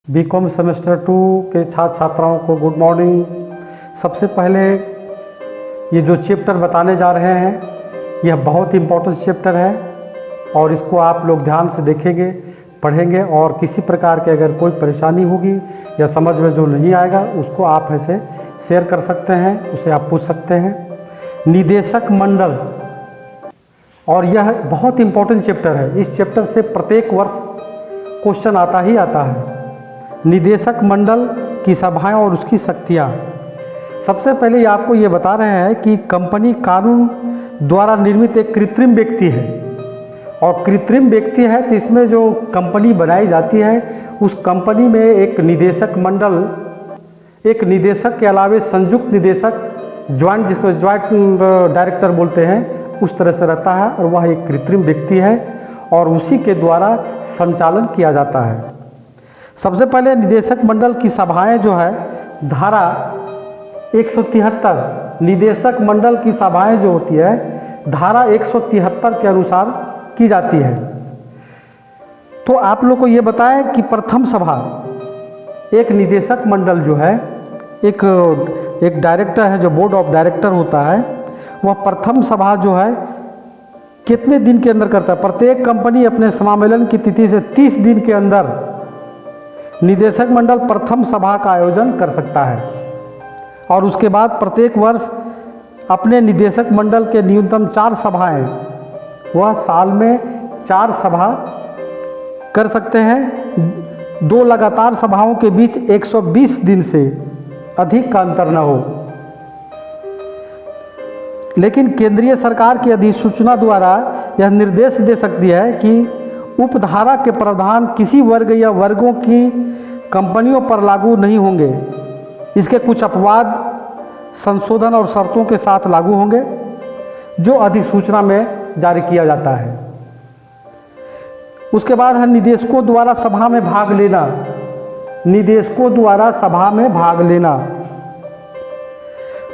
BCom semester 2 के छात्र छात्राओं को गुड मॉर्निंग। सबसे पहले ये जो चैप्टर बताने जा रहे हैं यह बहुत इम्पोर्टेंट चैप्टर है और इसको आप लोग ध्यान से देखेंगे, पढ़ेंगे और किसी प्रकार के अगर कोई परेशानी होगी या समझ में जो नहीं आएगा उसको आप ऐसे शेयर कर सकते हैं, उसे आप पूछ सकते हैं। निदेशक मंडल, और यह बहुत इम्पोर्टेंट चैप्टर है। इस चैप्टर से प्रत्येक वर्ष क्वेश्चन आता ही आता है। निदेशक मंडल की सभाएं और उसकी शक्तियाँ। सबसे पहले आपको ये बता रहे हैं कि कंपनी कानून द्वारा निर्मित एक कृत्रिम व्यक्ति है और कृत्रिम व्यक्ति है तो इसमें जो कंपनी बनाई जाती है उस कंपनी में एक निदेशक मंडल, एक निदेशक के अलावे संयुक्त निदेशक, ज्वाइंट, जिसको ज्वाइंट डायरेक्टर बोलते हैं, उस तरह से रहता है और वह एक कृत्रिम व्यक्ति है और उसी के द्वारा संचालन किया जाता है। सबसे पहले निदेशक मंडल की सभाएं जो है धारा 173, निदेशक मंडल की सभाएं जो होती है धारा 173 के अनुसार की जाती है। तो आप लोग को ये बताएं कि प्रथम सभा, एक निदेशक मंडल जो है एक डायरेक्टर है, जो बोर्ड ऑफ डायरेक्टर होता है, वह प्रथम सभा जो है कितने दिन के अंदर करता है? प्रत्येक कंपनी अपने समामेलन की तिथि से 30 दिन के अंदर निदेशक मंडल प्रथम सभा का आयोजन कर सकता है और उसके बाद प्रत्येक वर्ष अपने निदेशक मंडल के न्यूनतम 4 सभाएं, वह साल में 4 सभा कर सकते हैं। 2 लगातार सभाओं के बीच 120 दिन से अधिक का अंतर न हो। लेकिन केंद्रीय सरकार की अधिसूचना द्वारा यह निर्देश दे सकती है कि उपधारा के प्रावधान किसी वर्ग या वर्गों की कंपनियों पर लागू नहीं होंगे। इसके कुछ अपवाद संशोधन और शर्तों के साथ लागू होंगे जो अधिसूचना में जारी किया जाता है। उसके बाद है निदेशकों द्वारा सभा में भाग लेना। निदेशकों द्वारा सभा में भाग लेना।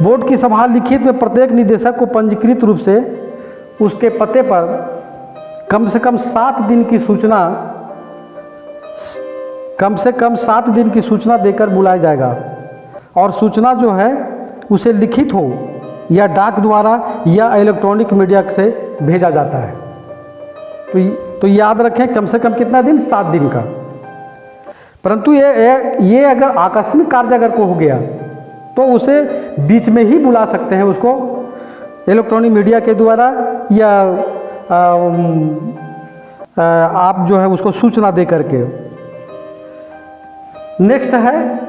बोर्ड की सभा लिखित में प्रत्येक निदेशक को पंजीकृत रूप से उसके पते पर कम से कम 7 दिन की सूचना देकर बुलाया जाएगा और सूचना जो है उसे लिखित हो या डाक द्वारा या इलेक्ट्रॉनिक मीडिया से भेजा जाता है। तो याद रखें, कम से कम कितना दिन? 7 दिन का। परंतु ये अगर आकस्मिक कार्य अगर को हो गया तो उसे बीच में ही बुला सकते हैं, उसको इलेक्ट्रॉनिक मीडिया के द्वारा या आप जो है उसको सूचना दे करके। नेक्स्ट है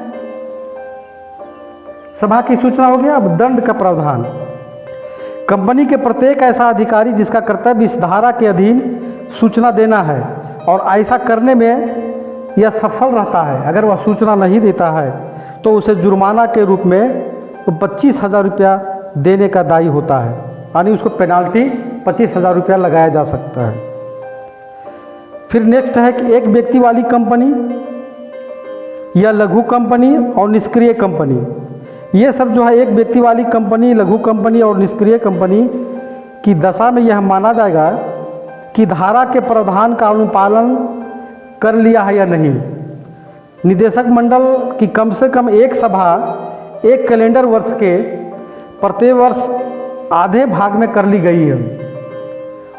सभा की सूचना हो गया। अब दंड का प्रावधान। कंपनी के प्रत्येक ऐसा अधिकारी जिसका कर्तव्य इस धारा के अधीन सूचना देना है और ऐसा करने में यह सफल रहता है, अगर वह सूचना नहीं देता है तो उसे जुर्माना के रूप में 25,000 रुपया देने का दायी होता है, यानी उसको पेनाल्टी 25,000 रुपया लगाया जा सकता है। फिर नेक्स्ट है कि एक व्यक्ति वाली कंपनी या लघु कंपनी और निष्क्रिय कंपनी। ये सब जो है एक व्यक्ति वाली कंपनी, लघु कंपनी और निष्क्रिय कंपनी की दशा में यह माना जाएगा कि धारा के प्रावधान का अनुपालन कर लिया है या नहीं। निदेशक मंडल की कम से कम एक सभा एक कैलेंडर वर्ष के प्रत्येक वर्ष आधे भाग में कर ली गई है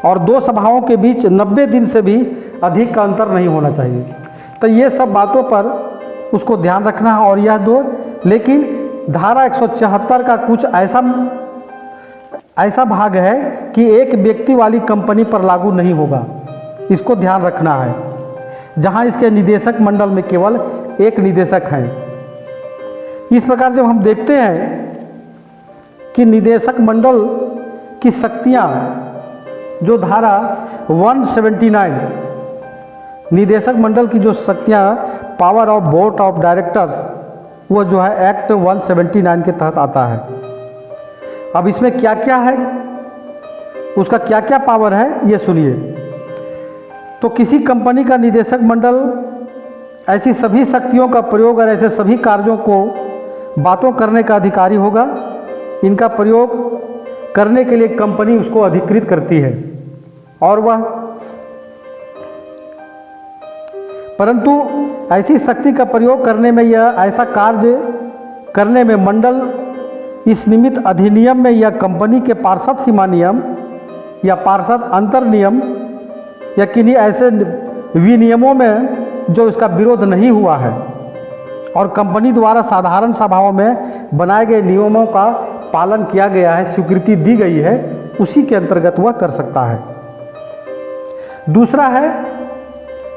और 2 सभाओं के बीच 90 दिन से भी अधिक का अंतर नहीं होना चाहिए। तो ये सब बातों पर उसको ध्यान रखना है। और यह 2, लेकिन धारा 174 का कुछ ऐसा भाग है कि एक व्यक्ति वाली कंपनी पर लागू नहीं होगा, इसको ध्यान रखना है, जहां इसके निदेशक मंडल में केवल एक निदेशक हैं। इस प्रकार जब हम देखते हैं कि निदेशक मंडल की शक्तियां, जो धारा 179, निदेशक मंडल की जो शक्तियां, power of board of directors, वो जो है एक्ट 179 के तहत आता है। अब इसमें क्या क्या है, उसका क्या क्या पावर है ये सुनिए। तो किसी कंपनी का निदेशक मंडल ऐसी सभी शक्तियों का प्रयोग और ऐसे सभी कार्यों को बातों करने का अधिकारी होगा। इनका प्रयोग करने के लिए कंपनी उसको अधिकृत करती है और वह, परंतु ऐसी शक्ति का प्रयोग करने में या ऐसा कार्य करने में मंडल इस निमित्त अधिनियम में या कंपनी के पार्षद सीमा नियम या पार्षद अंतर नियम या किन्हीं ऐसे विनियमों में जो इसका विरोध नहीं हुआ है और कंपनी द्वारा साधारण सभाओं में बनाए गए नियमों का पालन किया गया है, स्वीकृति दी गई है, उसी के अंतर्गत वह कर सकता है। दूसरा है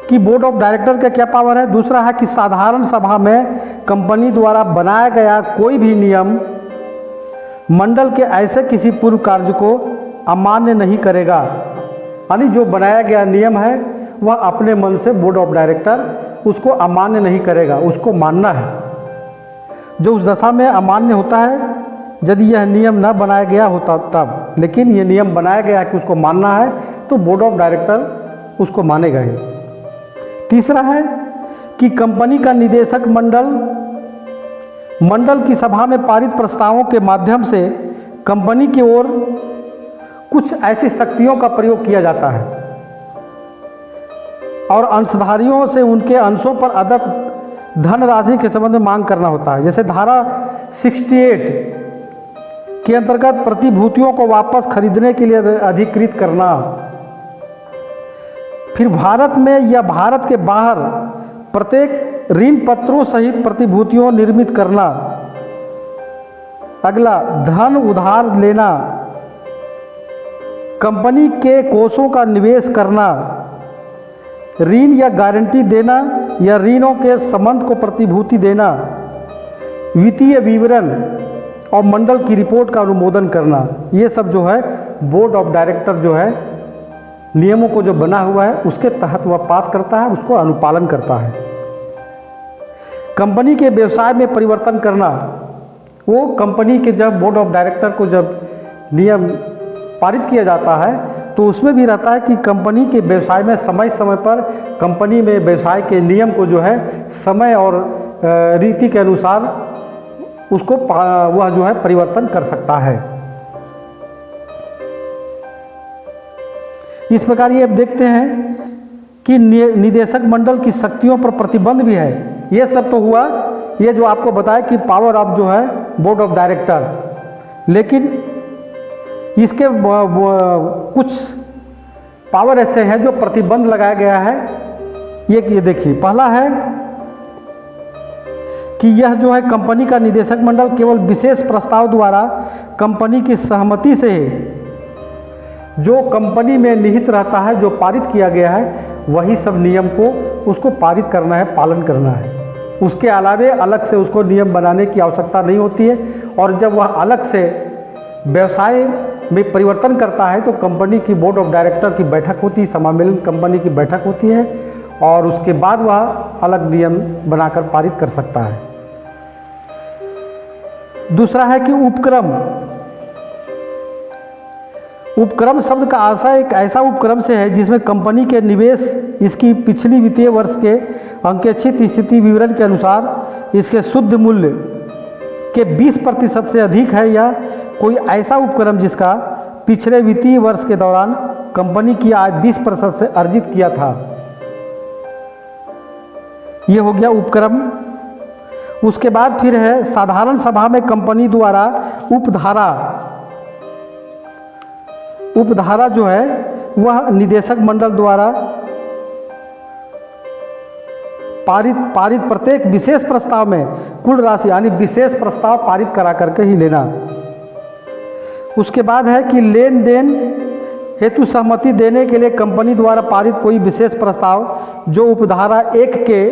कि बोर्ड ऑफ डायरेक्टर का क्या पावर है। दूसरा है कि साधारण सभा में कंपनी द्वारा बनाया गया कोई भी नियम मंडल के ऐसे किसी पूर्व कार्य को अमान्य नहीं करेगा। यानी जो बनाया गया नियम है वह अपने मन से बोर्ड ऑफ डायरेक्टर उसको अमान्य नहीं करेगा, उसको मानना है। जो उस दशा में अमान्य होता है यदि यह नियम न बनाया गया होता तब, लेकिन यह नियम बनाया गया कि उसको मानना है तो बोर्ड ऑफ डायरेक्टर उसको मानेगा ही। तीसरा है कि कंपनी का निदेशक मंडल की सभा में पारित प्रस्तावों के माध्यम से कंपनी की ओर कुछ ऐसी शक्तियों का प्रयोग किया जाता है और अंशधारियों से उनके अंशों पर अदत्त धनराशि के संबंध में मांग करना होता है। जैसे धारा 68 के अंतर्गत प्रतिभूतियों को वापस खरीदने के लिए अधिकृत करना, फिर भारत में या भारत के बाहर प्रत्येक ऋण पत्रों सहित प्रतिभूतियों निर्मित करना। अगला, धन उधार लेना, कंपनी के कोषों का निवेश करना, ऋण या गारंटी देना या ऋणों के संबंध को प्रतिभूति देना, वित्तीय विवरण और मंडल की रिपोर्ट का अनुमोदन करना। ये सब जो है बोर्ड ऑफ डायरेक्टर जो है नियमों को जो बना हुआ है उसके तहत वह पास करता है, उसको अनुपालन करता है। कंपनी के व्यवसाय में परिवर्तन करना, वो कंपनी के जब बोर्ड ऑफ डायरेक्टर को जब नियम पारित किया जाता है तो उसमें भी रहता है कि कंपनी के व्यवसाय में समय समय पर कंपनी में व्यवसाय के नियम को जो है समय और रीति के अनुसार उसको वह जो है परिवर्तन कर सकता है। इस प्रकार ये देखते हैं कि निदेशक मंडल की शक्तियों पर प्रतिबंध भी है। ये सब तो हुआ, ये जो आपको बताया कि पावर ऑफ जो है बोर्ड ऑफ डायरेक्टर, लेकिन इसके कुछ पावर ऐसे हैं जो प्रतिबंध लगाया गया है। ये देखिए, पहला है कि यह जो है कंपनी का निदेशक मंडल केवल विशेष प्रस्ताव द्वारा कंपनी की सहमति से जो कंपनी में निहित रहता है, जो पारित किया गया है, वही सब नियम को उसको पारित करना है, पालन करना है। उसके अलावे अलग से उसको नियम बनाने की आवश्यकता नहीं होती है। और जब वह अलग से व्यवसाय में परिवर्तन करता है तो कंपनी की बोर्ड ऑफ डायरेक्टर की बैठक होती है, समामेलन कंपनी की बैठक होती है और उसके बाद वह अलग नियम बनाकर पारित कर सकता है। दूसरा है कि उपक्रम शब्द का आशय एक ऐसा उपक्रम से है जिसमें कंपनी के निवेश इसकी पिछली वित्तीय वर्ष के अंकेक्षित स्थिति विवरण के अनुसार इसके शुद्ध मूल्य के 20% से अधिक है, या कोई ऐसा उपक्रम जिसका पिछले वित्तीय वर्ष के दौरान कंपनी की आय 20% से अर्जित किया था। यह हो गया उपक्रम। उसके बाद फिर है साधारण सभा में कंपनी द्वारा उपधारा जो है वह निदेशक मंडल द्वारा पारित प्रत्येक विशेष प्रस्ताव में कुल राशि, यानी विशेष प्रस्ताव पारित करा करके ही लेना। उसके बाद है कि लेन देन हेतु सहमति देने के लिए कंपनी द्वारा पारित कोई विशेष प्रस्ताव जो उपधारा 1 के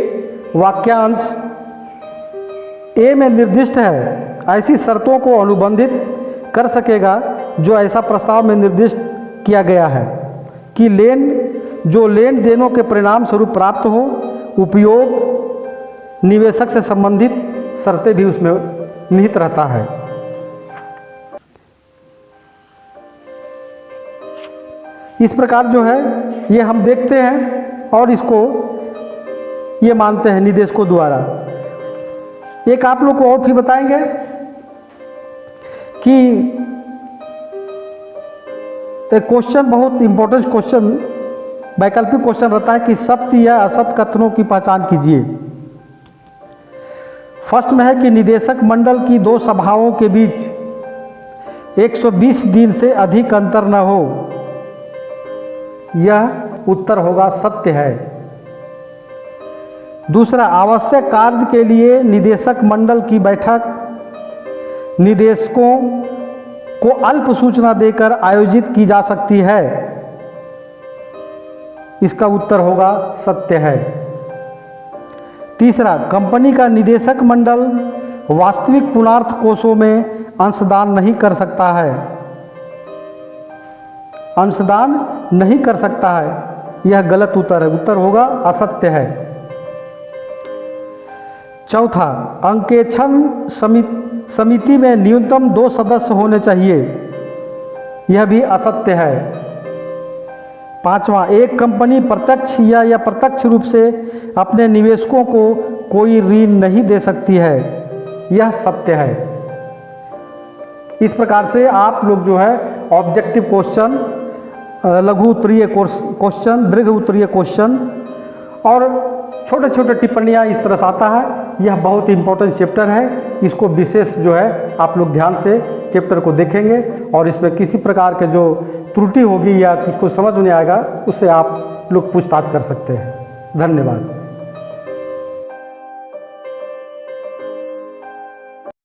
वाक्यांश ए में निर्दिष्ट है, ऐसी शर्तों को अनुबंधित कर सकेगा जो ऐसा प्रस्ताव में निर्दिष्ट किया गया है कि लेन देनों के परिणाम स्वरूप प्राप्त हो, उपयोग निवेशक से संबंधित शर्तें भी उसमें निहित रहता है। इस प्रकार जो है ये हम देखते हैं और इसको ये मानते हैं निदेशकों द्वारा। एक आप लोग को और भी बताएंगे कि एक क्वेश्चन, बहुत इंपॉर्टेंट क्वेश्चन वैकल्पिक क्वेश्चन रहता है कि सत्य या असत्य कथनों की पहचान कीजिए। फर्स्ट में है कि निदेशक मंडल की दो सभाओं के बीच 120 दिन से अधिक अंतर न हो, यह उत्तर होगा सत्य है। दूसरा, आवश्यक कार्य के लिए निदेशक मंडल की बैठक निदेशकों को अल्प सूचना देकर आयोजित की जा सकती है, इसका उत्तर होगा सत्य है। तीसरा, कंपनी का निदेशक मंडल वास्तविक पूर्णार्थ कोषों में अंशदान नहीं कर सकता है, अंशदान नहीं कर सकता है, यह गलत उत्तर है, उत्तर होगा असत्य है। चौथा, अंकेक्षण समिति में न्यूनतम 2 सदस्य होने चाहिए, यह भी असत्य है। पांचवा, एक कंपनी प्रत्यक्ष या अप्रत्यक्ष रूप से अपने निवेशकों को कोई ऋण नहीं दे सकती है, यह सत्य है। इस प्रकार से आप लोग जो है ऑब्जेक्टिव क्वेश्चन, लघु उत्तरीय क्वेश्चन, दीर्घ उत्तरीय क्वेश्चन और छोटे छोटे टिप्पणियाँ इस तरह से आता है। यह बहुत ही इंपॉर्टेंट चैप्टर है, इसको विशेष जो है आप लोग ध्यान से चैप्टर को देखेंगे और इसमें किसी प्रकार के जो त्रुटि होगी या किसको समझ में नहीं आएगा उससे आप लोग पूछताछ कर सकते हैं। धन्यवाद।